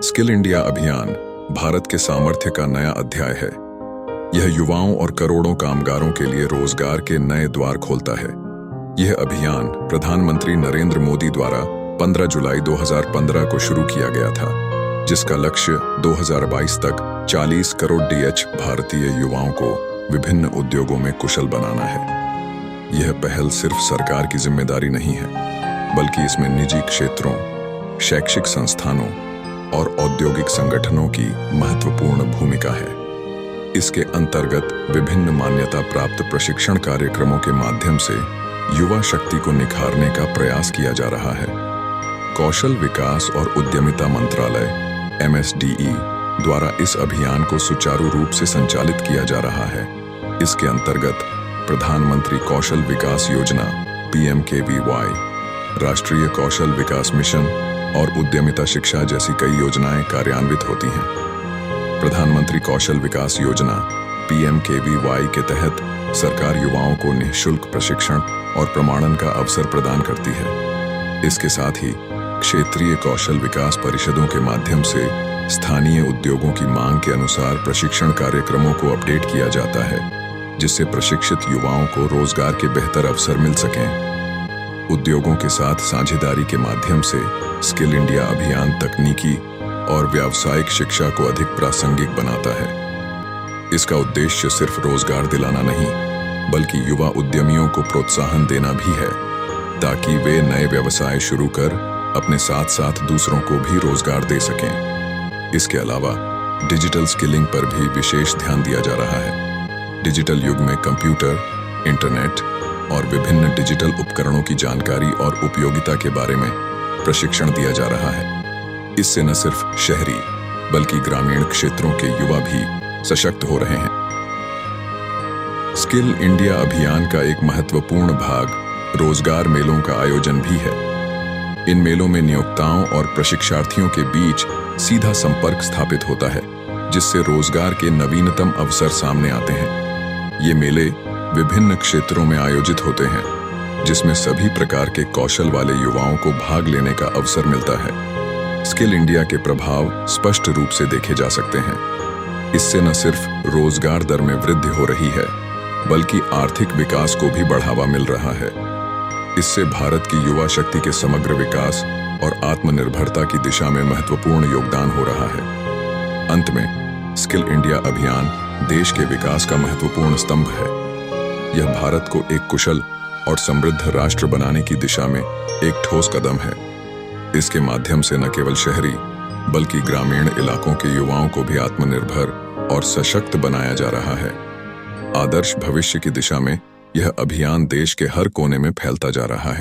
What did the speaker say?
Skill India अभियान भारत के सामर्थ्य का नया अध्याय है। यह युवाओं और करोड़ों कामगारों के लिए रोजगार के नए द्वार खोलता है। यह अभियान प्रधानमंत्री नरेंद्र मोदी द्वारा 15 जुलाई 2015 को शुरू किया गया था, जिसका लक्ष्य 2022 तक 40 करोड़ DH भारतीय युवाओं को विभिन्न उद्योगों में कुशल बनाना है। यह पहल सिर्फ सरकार की जिम्मेदारी नहीं है, बल्कि इसमें निजी क्षेत्रों, शैक्षिक संस्थानों और औद्योगिक संगठनों की महत्वपूर्ण भूमिका है। इसके अंतर्गत विभिन्न मान्यता प्राप्त प्रशिक्षण कार्यक्रमों के माध्यम से युवा शक्ति को निखारने का प्रयास किया जा रहा है। कौशल विकास और उद्यमिता मंत्रालय MSDE द्वारा इस अभियान को सुचारू रूप से संचालित किया जा रहा है। इसके अंतर्गत प्रधानमंत्री कौशल विकास योजना PMKVY, राष्ट्रीय कौशल विकास मिशन और उद्यमिता शिक्षा जैसी कई योजनाएं कार्यान्वित होती हैं। प्रधानमंत्री कौशल विकास योजना PMKVY के तहत सरकार युवाओं को निःशुल्क प्रशिक्षण और प्रमाणन का अवसर प्रदान करती है। इसके साथ ही क्षेत्रीय कौशल विकास परिषदों के माध्यम से स्थानीय उद्योगों की मांग के अनुसार प्रशिक्षण कार्यक्रमों को अपडेट किया जाता है, जिससे प्रशिक्षित युवाओं को रोजगार के बेहतर अवसर मिल सकें। उद्योगों के साथ साझेदारी के माध्यम से स्किल इंडिया अभियान तकनीकी और व्यावसायिक शिक्षा को अधिक प्रासंगिक बनाता है। इसका उद्देश्य सिर्फ रोजगार दिलाना नहीं, बल्कि युवा उद्यमियों को प्रोत्साहन देना भी है, ताकि वे नए व्यवसाय शुरू कर अपने साथ साथ दूसरों को भी रोजगार दे सकें। इसके अलावा डिजिटल स्किलिंग पर भी विशेष ध्यान दिया जा रहा है। डिजिटल युग में कंप्यूटर, इंटरनेट और विभिन्न डिजिटल उपकरणों की जानकारी और उपयोगिता के बारे में प्रशिक्षण दिया जा रहा है। इससे न सिर्फ शहरी बल्कि ग्रामीण क्षेत्रों के युवा भी सशक्त हो रहे हैं। स्किल इंडिया अभियान का एक महत्वपूर्ण भाग रोजगार मेलों का आयोजन भी है। इन मेलों में नियोक्ताओं और प्रशिक्षार्थियों के बीच सीधा संपर्क स्थापित होता है, जिससे रोजगार के नवीनतम अवसर सामने आते हैं। ये मेले विभिन्न क्षेत्रों में आयोजित होते हैं, जिसमें सभी प्रकार के कौशल वाले युवाओं को भाग लेने का अवसर मिलता है। स्किल इंडिया के प्रभाव स्पष्ट रूप से देखे जा सकते हैं। इससे न सिर्फ रोजगार दर में वृद्धि हो रही है, बल्कि आर्थिक विकास को भी बढ़ावा मिल रहा है। इससे भारत की युवा शक्ति के समग्र विकास और आत्मनिर्भरता की दिशा में महत्वपूर्ण योगदान हो रहा है। अंत में स्किल इंडिया अभियान देश के विकास का महत्वपूर्ण स्तंभ है। यह भारत को एक कुशल और समृद्ध राष्ट्र बनाने की दिशा में एक ठोस कदम है। इसके माध्यम से न केवल शहरी बल्कि ग्रामीण इलाकों के युवाओं को भी आत्मनिर्भर और सशक्त बनाया जा रहा है। आदर्श भविष्य की दिशा में यह अभियान देश के हर कोने में फैलता जा रहा है।